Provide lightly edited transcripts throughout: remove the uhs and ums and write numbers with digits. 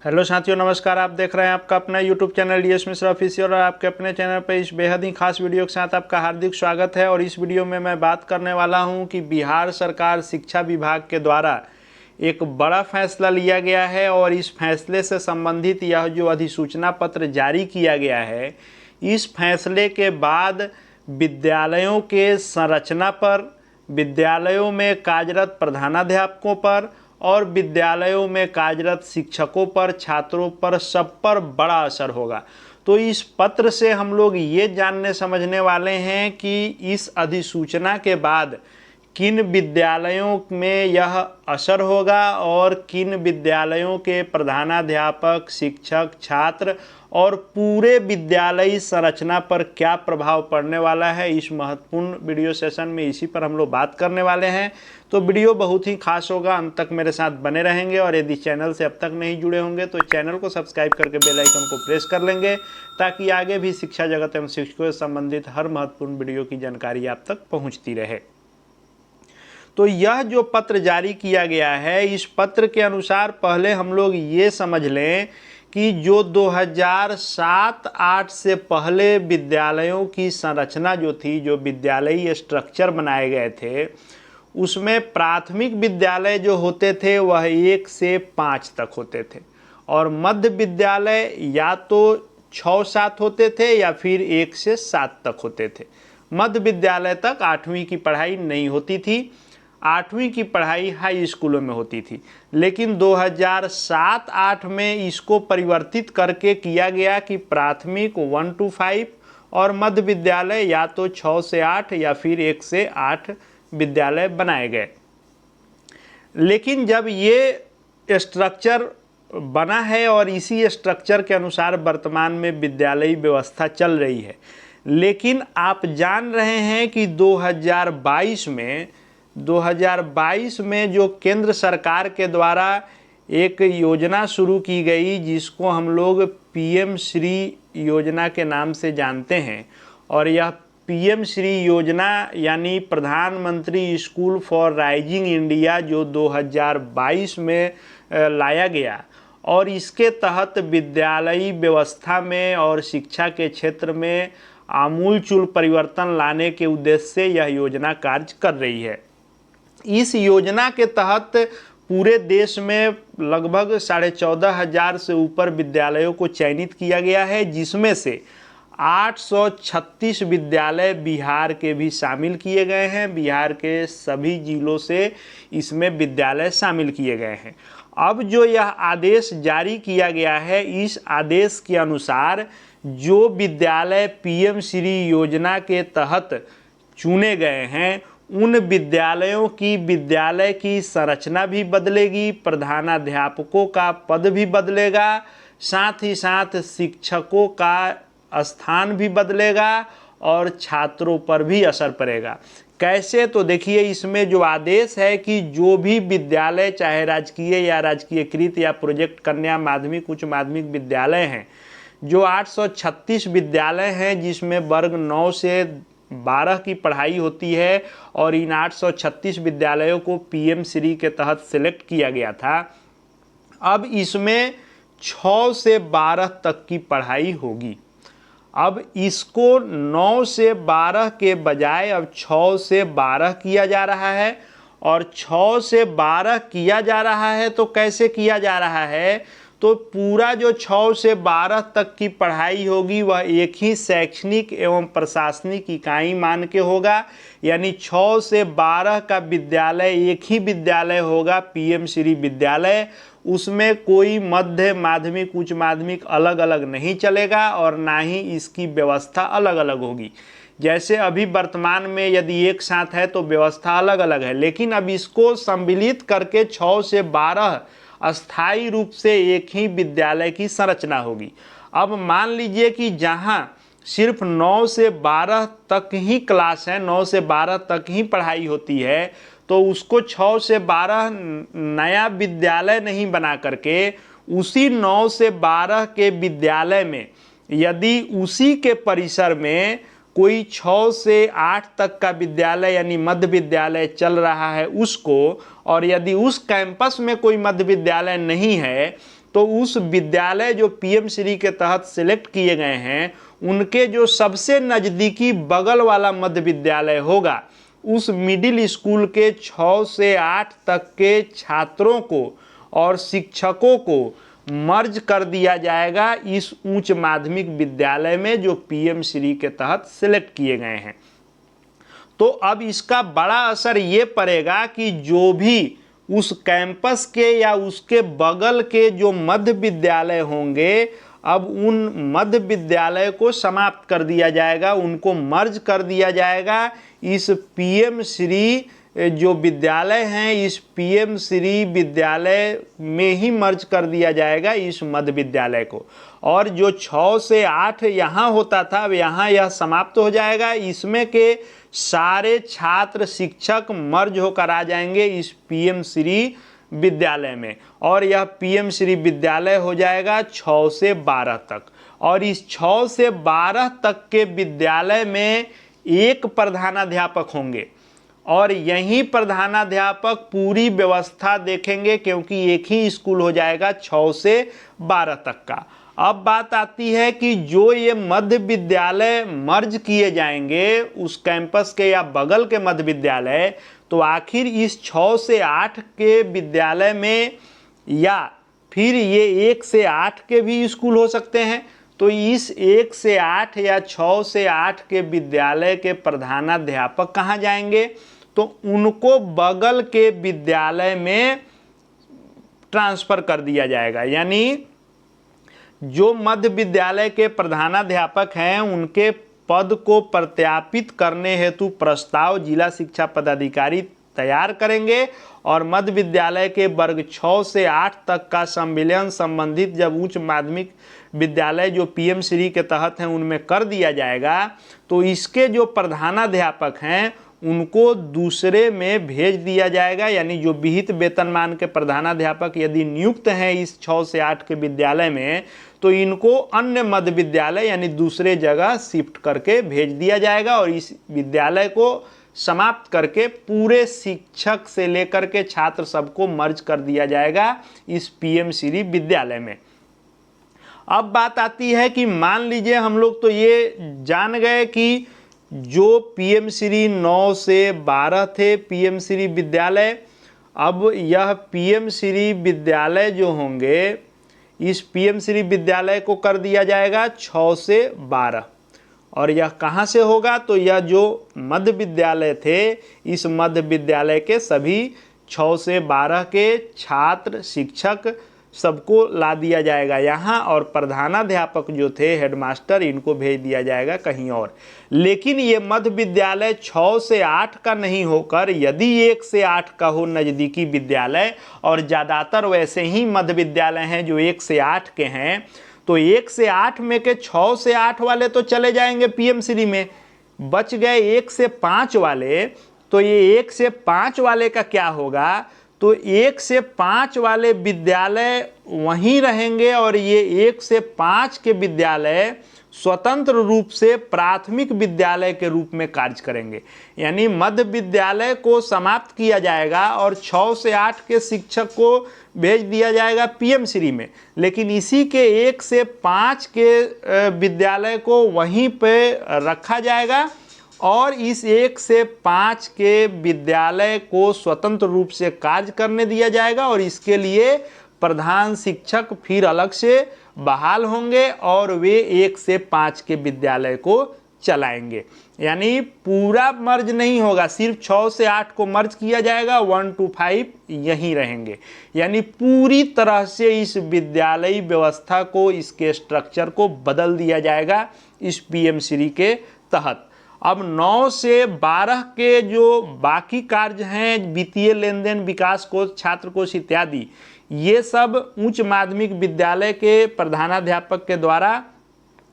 Hello साथियों, नमस्कार। आप देख रहे हैं आपका अपना YouTube channel DS Mishra official और आपके अपने चैनल पर इस बेहद ही खास वीडियो के साथ आपका हार्दिक स्वागत है। और इस वीडियो में मैं बात करने वाला हूं कि बिहार सरकार शिक्षा विभाग के द्वारा एक बड़ा फैसला लिया गया है और इस फैसले से संबंधित यह जो अधिसूचना पत्र जारी किया गया है, इस फैसले के बाद विद्यालयों के संरचना पर, विद्यालयों में कार्यरत प्रधानाध्यापकों पर और विद्यालयों में कार्यरत शिक्षकों पर, छात्रों पर, सब पर बड़ा असर होगा। तो इस पत्र से हम लोग ये जानने समझने वाले हैं कि इस अधिसूचना के बाद किन विद्यालयों में यह असर होगा और किन विद्यालयों के प्रधानाध्यापक, शिक्षक, छात्र और पूरे विद्यालयी संरचना पर क्या प्रभाव पड़ने वाला है। इस महत्वपूर्ण वीडियो सेशन में इसी पर हम लोग बात करने वाले हैं। तो वीडियो बहुत ही खास होगा, अंत तक मेरे साथ बने रहेंगे। और यदि चैनल से अब तक नहीं जुड़े होंगे तो चैनल को सब्सक्राइब करके बेल आइकन को प्रेस कर लेंगे, ताकि आगे भी शिक्षा जगत एवं शिक्षकों से संबंधित हर महत्वपूर्ण वीडियो की जानकारी आप तक पहुँचती रहे। तो यह जो पत्र जारी किया गया है, इस पत्र के अनुसार पहले हम लोग ये समझ लें कि जो 2007-08 से पहले विद्यालयों की संरचना जो थी, जो विद्यालयी स्ट्रक्चर बनाए गए थे, उसमें प्राथमिक विद्यालय जो होते थे वह 1 से 5 तक होते थे और मध्य विद्यालय या तो 6-7 होते थे या फिर 1 से 7 तक होते थे। मध्य विद्यालय तक 8वीं की पढ़ाई नहीं होती थी, 8वीं की पढ़ाई हाई स्कूलों में होती थी। लेकिन 2007-08 में इसको परिवर्तित करके किया गया कि प्राथमिक 1 to 5 और मध्य विद्यालय या तो 6 से 8 या फिर 1 से 8 विद्यालय बनाए गए। लेकिन जब ये स्ट्रक्चर बना है और इसी स्ट्रक्चर के अनुसार वर्तमान में विद्यालयी व्यवस्था चल रही है, लेकिन आप जान रहे हैं कि 2022 में जो केंद्र सरकार के द्वारा एक योजना शुरू की गई, जिसको हम लोग पीएम श्री योजना के नाम से जानते हैं, और यह पीएम श्री योजना यानी प्रधानमंत्री स्कूल फॉर राइजिंग इंडिया जो 2022 में लाया गया, और इसके तहत विद्यालयी व्यवस्था में और शिक्षा के क्षेत्र में आमूलचूल परिवर्तन लाने के उद्देश्य से यह योजना कार्य कर रही है। इस योजना के तहत पूरे देश में लगभग 14,500 से ऊपर विद्यालयों को चयनित किया गया है, जिसमें से 836 विद्यालय बिहार के भी शामिल किए गए हैं। बिहार के सभी जिलों से इसमें विद्यालय शामिल किए गए हैं। अब जो यह आदेश जारी किया गया है, इस आदेश के अनुसार जो विद्यालय पीएम श्री योजना के तहत चुने गए हैं, उन विद्यालयों की विद्यालय की संरचना भी बदलेगी, प्रधानाध्यापकों का पद भी बदलेगा, साथ ही साथ शिक्षकों का स्थान भी बदलेगा और छात्रों पर भी असर पड़ेगा। कैसे? तो देखिए, इसमें जो आदेश है कि जो भी विद्यालय, चाहे राजकीय या राजकीयकृत या प्रोजेक्ट कन्या माध्यमिक उच्च माध्यमिक विद्यालय हैं, जो 836 विद्यालय हैं जिसमें वर्ग 9 से 12 की पढ़ाई होती है, और इन 836 विद्यालयों को पीएम श्री के तहत सिलेक्ट किया गया था। अब इसमें 6 से 12 तक की पढ़ाई होगी। अब इसको 9 से 12 के बजाय अब 6 से 12 किया जा रहा है। और 6 से 12 किया जा रहा है तो कैसे किया जा रहा है? तो पूरा जो 6 से 12 तक की पढ़ाई होगी वह एक ही शैक्षणिक एवं प्रशासनिक इकाई मान के होगा, यानी 6 से 12 का विद्यालय एक ही विद्यालय होगा, पीएम श्री विद्यालय। उसमें कोई मध्य माध्यमिक उच्च माध्यमिक अलग अलग नहीं चलेगा और ना ही इसकी व्यवस्था अलग अलग होगी। जैसे अभी वर्तमान में यदि एक साथ है तो व्यवस्था अलग अलग है, लेकिन अब इसको सम्मिलित करके 6 से 12 अस्थायी रूप से एक ही विद्यालय की संरचना होगी। अब मान लीजिए कि जहां सिर्फ 9 से 12 तक ही क्लास है, 9 से 12 तक ही पढ़ाई होती है, तो उसको 6 से 12 नया विद्यालय नहीं बना करके उसी 9 से 12 के विद्यालय में यदि उसी के परिसर में कोई 6 से 8 तक का विद्यालय यानी मध्य विद्यालय चल रहा है उसको, और यदि उस कैंपस में कोई मध्य विद्यालय नहीं है तो उस विद्यालय जो पीएम श्री के तहत सिलेक्ट किए गए हैं उनके जो सबसे नज़दीकी बगल वाला मध्य विद्यालय होगा, उस मिडिल स्कूल के 6 से 8 तक के छात्रों को और शिक्षकों को मर्ज कर दिया जाएगा इस उच्च माध्यमिक विद्यालय में जो पीएम श्री के तहत सिलेक्ट किए गए हैं। तो अब इसका बड़ा असर ये पड़ेगा कि जो भी उस कैंपस के या उसके बगल के जो मध्य विद्यालय होंगे, अब उन मध्य विद्यालय को समाप्त कर दिया जाएगा, उनको मर्ज कर दिया जाएगा इस पीएम श्री जो विद्यालय हैं, इस पीएम श्री विद्यालय में ही मर्ज कर दिया जाएगा इस मध्य विद्यालय को। और जो 6 से 8 यहाँ होता था, अब यहाँ यह समाप्त हो जाएगा। इसमें के सारे छात्र शिक्षक मर्ज होकर आ जाएंगे इस पीएम श्री विद्यालय में, और यह पीएम श्री विद्यालय हो जाएगा 6 से 12 तक। और इस 6 से 12 तक के विद्यालय में एक प्रधानाध्यापक होंगे और यही प्रधानाध्यापक पूरी व्यवस्था देखेंगे, क्योंकि एक ही स्कूल हो जाएगा 6 से 12 तक का। अब बात आती है कि जो ये मध्य विद्यालय मर्ज किए जाएंगे उस कैंपस के या बगल के मध्य विद्यालय, तो आखिर इस 6 से 8 के विद्यालय में या फिर ये 1 से 8 के भी स्कूल हो सकते हैं, तो इस 1 से 8 या 6 से 8 के विद्यालय के प्रधानाध्यापक कहाँ जाएंगे? तो उनको बगल के विद्यालय में ट्रांसफ़र कर दिया जाएगा। यानी जो मध्य विद्यालय के प्रधानाध्यापक हैं उनके पद को प्रत्यापित करने हेतु प्रस्ताव जिला शिक्षा पदाधिकारी तैयार करेंगे और मध्य विद्यालय के वर्ग 6 से 8 तक का संविलियन संबंधित जब उच्च माध्यमिक विद्यालय जो पीएम श्री के तहत हैं उनमें कर दिया जाएगा, तो इसके जो प्रधानाध्यापक हैं उनको दूसरे में भेज दिया जाएगा। यानी जो विहित वेतनमान के प्रधानाध्यापक यदि नियुक्त हैं इस 6 से 8 के विद्यालय में, तो इनको अन्य मध्य विद्यालय यानी दूसरे जगह शिफ्ट करके भेज दिया जाएगा और इस विद्यालय को समाप्त करके पूरे शिक्षक से लेकर के छात्र सबको मर्ज कर दिया जाएगा इस पीएम श्री विद्यालय में। अब बात आती है कि मान लीजिए हम लोग तो ये जान गए कि जो पीएम श्री 9 से 12 थे पीएम श्री विद्यालय, अब यह पीएम श्री विद्यालय जो होंगे इस पीएम श्री विद्यालय को कर दिया जाएगा 6 से 12। और यह कहाँ से होगा? तो यह जो मध्य विद्यालय थे इस मध्य विद्यालय के सभी 6 से 12 के छात्र शिक्षक सबको ला दिया जाएगा यहाँ, और प्रधानाध्यापक जो थे हेडमास्टर इनको भेज दिया जाएगा कहीं और। लेकिन ये मध्य विद्यालय 6 से 8 का नहीं होकर यदि 1 से 8 का हो नज़दीकी विद्यालय, और ज़्यादातर वैसे ही मध्य विद्यालय हैं जो 1 से 8 के हैं, तो 1 से 8 में के 6 से 8 वाले तो चले जाएंगे पीएम श्री में, बच गए 1 से 5 वाले। तो ये 1 से 5 वाले का क्या होगा? तो 1 से 5 वाले विद्यालय वहीं रहेंगे और ये 1 से 5 के विद्यालय स्वतंत्र रूप से प्राथमिक विद्यालय के रूप में कार्य करेंगे। यानी मध्य विद्यालय को समाप्त किया जाएगा और 6 से 8 के शिक्षक को भेज दिया जाएगा पीएम श्री में, लेकिन इसी के 1 से 5 के विद्यालय को वहीं पे रखा जाएगा और इस 1 से 5 के विद्यालय को स्वतंत्र रूप से कार्य करने दिया जाएगा और इसके लिए प्रधान शिक्षक फिर अलग से बहाल होंगे और वे 1 से 5 के विद्यालय को चलाएंगे। यानी पूरा मर्ज नहीं होगा, सिर्फ 6 से 8 को मर्ज किया जाएगा, 1 to 5 यहीं रहेंगे। यानी पूरी तरह से इस विद्यालयी व्यवस्था को, इसके स्ट्रक्चर को बदल दिया जाएगा इस पीएम श्री के तहत। अब 9 से 12 के जो बाकी कार्य हैं, वित्तीय लेन देन, विकास कोष, छात्र कोष इत्यादि, ये सब उच्च माध्यमिक विद्यालय के प्रधानाध्यापक के द्वारा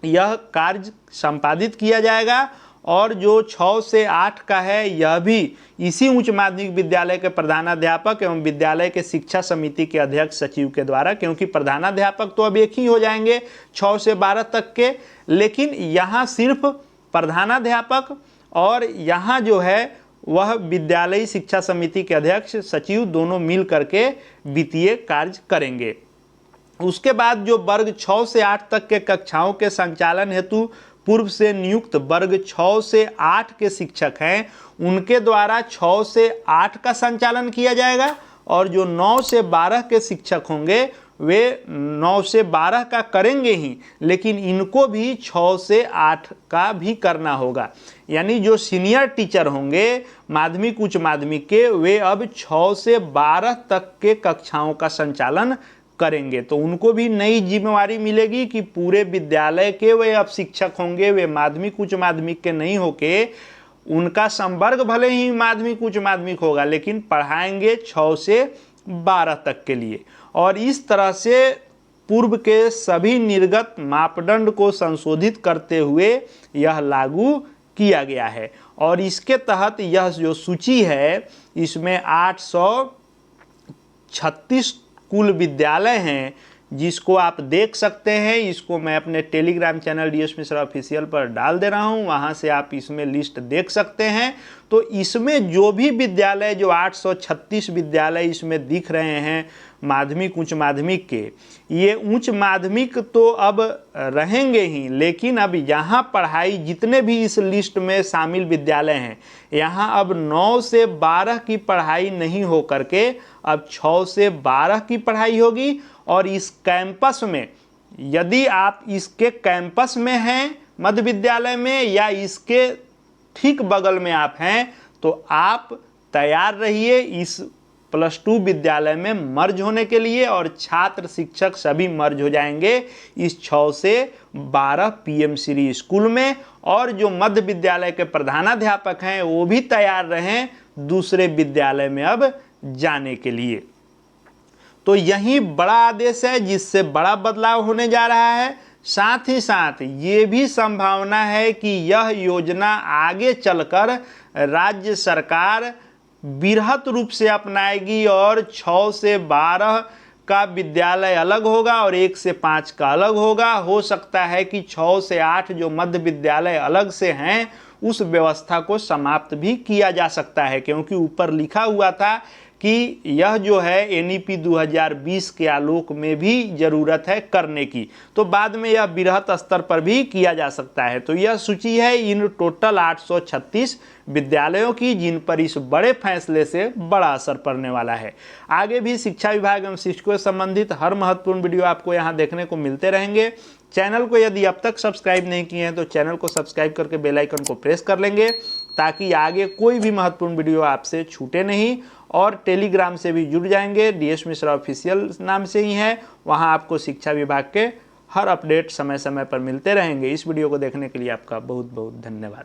यह कार्य संपादित किया जाएगा और जो 6 से 8 का है यह भी इसी उच्च माध्यमिक विद्यालय के प्रधानाध्यापक एवं विद्यालय के शिक्षा समिति के अध्यक्ष सचिव के द्वारा, क्योंकि प्रधानाध्यापक तो अब एक ही हो जाएंगे 6 से 12 तक के, लेकिन यहाँ सिर्फ प्रधानाध्यापक और यहाँ जो है वह विद्यालयी शिक्षा समिति के अध्यक्ष सचिव दोनों मिल करके वित्तीय कार्य करेंगे। उसके बाद जो वर्ग 6 से 8 तक के कक्षाओं के संचालन हेतु पूर्व से नियुक्त वर्ग 6 से 8 के शिक्षक हैं, उनके द्वारा 6 से 8 का संचालन किया जाएगा, और जो 9 से 12 के शिक्षक होंगे वे 9 से 12 का करेंगे ही, लेकिन इनको भी 6 से 8 का भी करना होगा। यानी जो सीनियर टीचर होंगे माध्यमिक उच्च माध्यमिक के, वे अब 6 से 12 तक के कक्षाओं का संचालन करेंगे। तो उनको भी नई जिम्मेवारी मिलेगी कि पूरे विद्यालय के वे अब शिक्षक होंगे, वे माध्यमिक उच्च माध्यमिक के नहीं होके, उनका संवर्ग भले ही माध्यमिक उच्च माध्यमिक होगा लेकिन पढ़ाएंगे 6 से 12 तक के लिए। और इस तरह से पूर्व के सभी निर्गत मापदंड को संशोधित करते हुए यह लागू किया गया है। और इसके तहत यह जो सूची है इसमें 836 कुल विद्यालय हैं, जिसको आप देख सकते हैं। इसको मैं अपने Telegram channel DS Mishra official पर डाल दे रहा हूं, वहां से आप इसमें लिस्ट देख सकते हैं। तो इसमें जो भी विद्यालय, जो 836 विद्यालय इसमें दिख रहे हैं माध्यमिक उच्च माध्यमिक के, ये उच्च माध्यमिक तो अब रहेंगे ही, लेकिन अब यहाँ पढ़ाई जितने भी इस लिस्ट में शामिल विद्यालय हैं, यहाँ अब 9 से 12 की पढ़ाई नहीं हो करके अब 6 से 12 की पढ़ाई होगी। और इस कैंपस में, यदि आप इसके कैंपस में हैं मध्य विद्यालय में, या इसके ठीक बगल में आप हैं, तो आप तैयार रहिए इस +2 विद्यालय में मर्ज होने के लिए, और छात्र शिक्षक सभी मर्ज हो जाएंगे इस 6 से 12 PM श्री स्कूल में। और जो मध्य विद्यालय के प्रधानाध्यापक हैं वो भी तैयार रहें दूसरे विद्यालय में अब जाने के लिए। तो यही बड़ा आदेश है जिससे बड़ा बदलाव होने जा रहा है। साथ ही साथ ये भी संभावना है कि यह योजना आगे चलकर राज्य सरकार बृहत रूप से अपनाएगी और 6 से 12 का विद्यालय अलग होगा और 1 से 5 का अलग होगा। हो सकता है कि 6 से 8 जो मध्य विद्यालय अलग से हैं उस व्यवस्था को समाप्त भी किया जा सकता है, क्योंकि ऊपर लिखा हुआ था कि यह जो है NEP 2020 के आलोक में भी ज़रूरत है करने की, तो बाद में यह बृहत स्तर पर भी किया जा सकता है। तो यह सूची है इन टोटल 836 विद्यालयों की, जिन पर इस बड़े फैसले से बड़ा असर पड़ने वाला है। आगे भी शिक्षा विभाग एवं शिक्षकों से संबंधित हर महत्वपूर्ण वीडियो आपको यहाँ देखने को मिलते रहेंगे। चैनल को यदि अब तक सब्सक्राइब नहीं किए हैं तो चैनल को सब्सक्राइब करके बेल आइकन को प्रेस कर लेंगे, ताकि आगे कोई भी महत्वपूर्ण वीडियो आपसे छूटे नहीं। और टेलीग्राम से भी जुड़ जाएंगे, DS मिश्रा ऑफिशियल नाम से ही है, वहां आपको शिक्षा विभाग के हर अपडेट समय समय पर मिलते रहेंगे। इस वीडियो को देखने के लिए आपका बहुत बहुत धन्यवाद।